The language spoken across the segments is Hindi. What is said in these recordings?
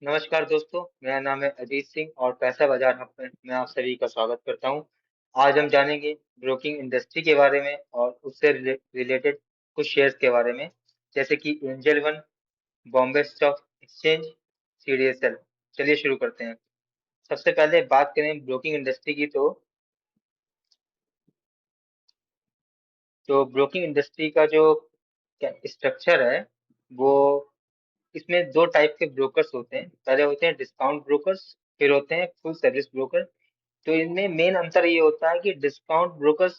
नमस्कार दोस्तों, मेरा नाम है अजीत सिंह और पैसा बाजार हब में मैं आप सभी का स्वागत करता हूं। आज हम जानेंगे ब्रोकिंग इंडस्ट्री के बारे में और उससे रिलेटेड कुछ शेयर्स के बारे में, जैसे कि angel one, Bombay stock exchange, CDSL. चलिए शुरू करते हैं। सबसे पहले बात करें ब्रोकिंग इंडस्ट्री की तो ब्रोकिंग इंडस्ट्री का जो स्ट्रक्चर है वो इसमें दो टाइप के ब्रोकर्स होते हैं। पहले होते हैं डिस्काउंट ब्रोकर्स, फिर होते हैं फुल सर्विस ब्रोकर। तो इनमें मेन अंतर ये होता है कि डिस्काउंट ब्रोकर्स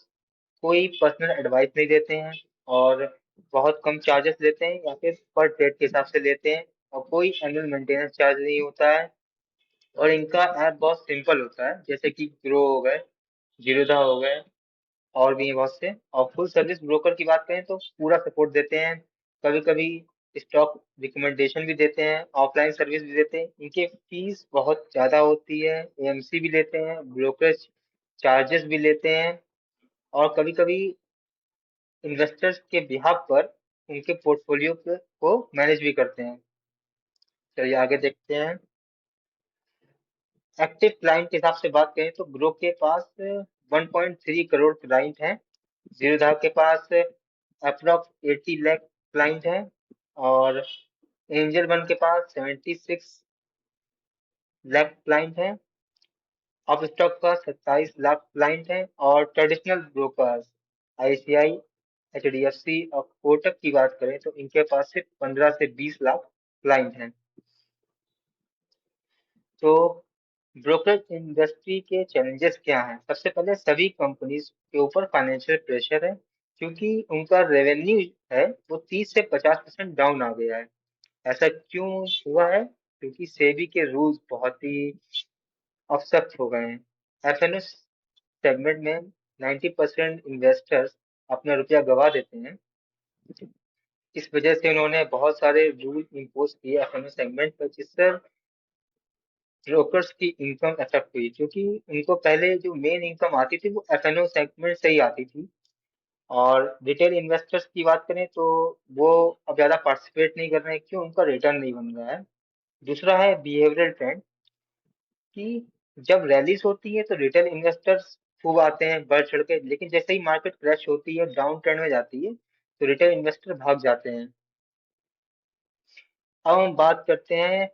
कोई पर्सनल एडवाइस नहीं देते हैं और बहुत कम चार्जेस लेते हैं या फिर पर ट्रेड के हिसाब से लेते हैं, और कोई एनुअल मेंटेनेंस चार्ज नहीं होता है। और इनका ऐप बहुत सिंपल होता है, जैसे कि ग्रो हो गए, जीरोधा हो गए, और भी हैं बहुत से। और फुल सर्विस ब्रोकर की बात करें तो पूरा सपोर्ट देते हैं, कभी कभी स्टॉक रिकमेंडेशन भी देते हैं, ऑफलाइन सर्विस भी देते हैं। इनके फीस बहुत ज्यादा होती है, एएमसी भी लेते हैं, ब्रोकरेज चार्जेस भी लेते हैं, और कभी कभी इन्वेस्टर्स के बिहाफ पर उनके पोर्टफोलियो को मैनेज भी करते हैं। चलिए आगे देखते हैं। एक्टिव क्लाइंट के हिसाब से बात करें तो ग्रो के पास 1.3 करोड़ क्लाइंट हैं, जीरोधा के पास अप्रोक्स 80 लाख क्लाइंट हैं, और एंजल वन के पास 76 लाख क्लाइंट हैं, ऑफ स्टॉक का 27 लाख क्लाइंट हैं, और ट्रेडिशनल ब्रोकर्स आईसीआई, एचडीएफसी और कोटक की बात करें तो इनके पास सिर्फ 15 से 20 लाख क्लाइंट हैं। तो ब्रोकरेज इंडस्ट्री के चैलेंजेस क्या हैं? सबसे पहले सभी कंपनीज के ऊपर फाइनेंशियल प्रेशर है, क्योंकि उनका रेवेन्यू है वो 30 से 50% डाउन आ गया है। ऐसा क्यों हुआ है? क्योंकि सेबी के रूल्स बहुत ही सख्त हो गए हैं। एफएनओ सेगमेंट में 90% इन्वेस्टर्स अपना रुपया गवा देते हैं। इस वजह से उन्होंने बहुत सारे रूल इम्पोज किए एफएनओ सेगमेंट पर, जिससे ब्रोकर्स की इनकम अफेक्ट हुई, क्योंकि उनको पहले जो मेन इनकम आती थी वो एफएनओ सेगमेंट से ही आती थी। और रिटेल इन्वेस्टर्स की बात करें तो वो अब ज्यादा पार्टिसिपेट नहीं कर रहे हैं, क्यों? उनका रिटर्न नहीं बन रहा है। दूसरा है बिहेवियरल ट्रेंड, कि जब रैलीज होती है तो रिटेल इन्वेस्टर्स खूब आते हैं बढ़ चढ़ के, लेकिन जैसे ही मार्केट क्रैश होती है, डाउन ट्रेंड में जाती है, तो रिटेल इन्वेस्टर भाग जाते हैं। अब हम बात करते हैं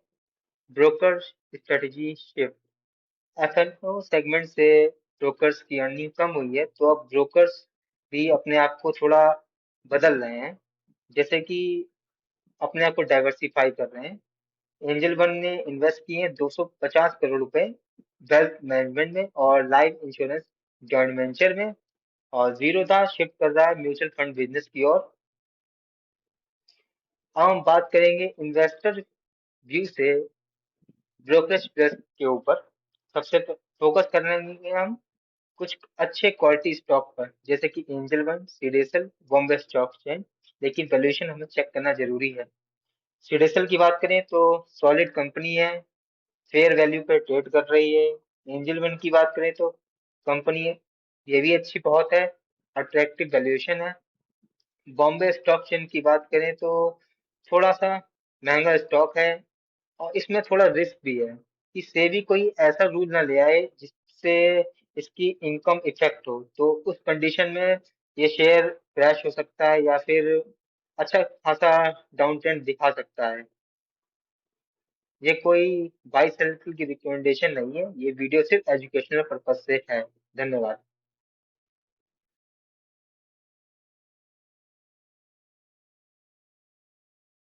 broker strategy shift. FNO segment से ब्रोकर्स की अर्निंग कम हुई है, तो अब ब्रोकर्स भी अपने आप को थोड़ा बदल रहे हैं, जैसे कि अपने आप को डाइवर्सिफाई कर रहे हैं। एंजल वन ने इन्वेस्ट किए हैं 250 करोड़ रुपए वेल्थ मैनेजमेंट में और लाइफ इंश्योरेंस जॉइंट वेंचर में, और जीरोधा शिफ्ट कर रहा है म्यूचुअल फंड बिजनेस की ओर। अब हम बात करेंगे इन्वेस्टर व्यू से ब्रोकरेज प्लेस के ऊपर। सबसे फोकस करेंगे हम कुछ अच्छे क्वालिटी स्टॉक पर, जैसे कि angel one, CDSL, Bombay stock exchange. लेकिन वैल्यूएशन हमें चेक करना जरूरी है। सीडीएसएल की बात करें तो सॉलिड कंपनी है, फेयर वैल्यू पे ट्रेड कर रही है। एंजल वन की बात करें तो कंपनी ये भी अच्छी बहुत है, अट्रैक्टिव वैल्यूएशन है। बॉम्बे स्टॉक एक्सचेंज की बात करें तो थोड़ा सा महंगा स्टॉक है, और इसमें थोड़ा रिस्क भी है कि सेबी कोई ऐसा रूल ना ले आए जिससे इसकी इनकम इफेक्ट हो, तो उस कंडीशन में ये शेयर क्रैश हो सकता है या फिर अच्छा खासा डाउन ट्रेंड दिखा सकता है। ये कोई बाई सेल की रिकमेंडेशन नहीं है, ये वीडियो सिर्फ एजुकेशनल पर्पज से है। धन्यवाद।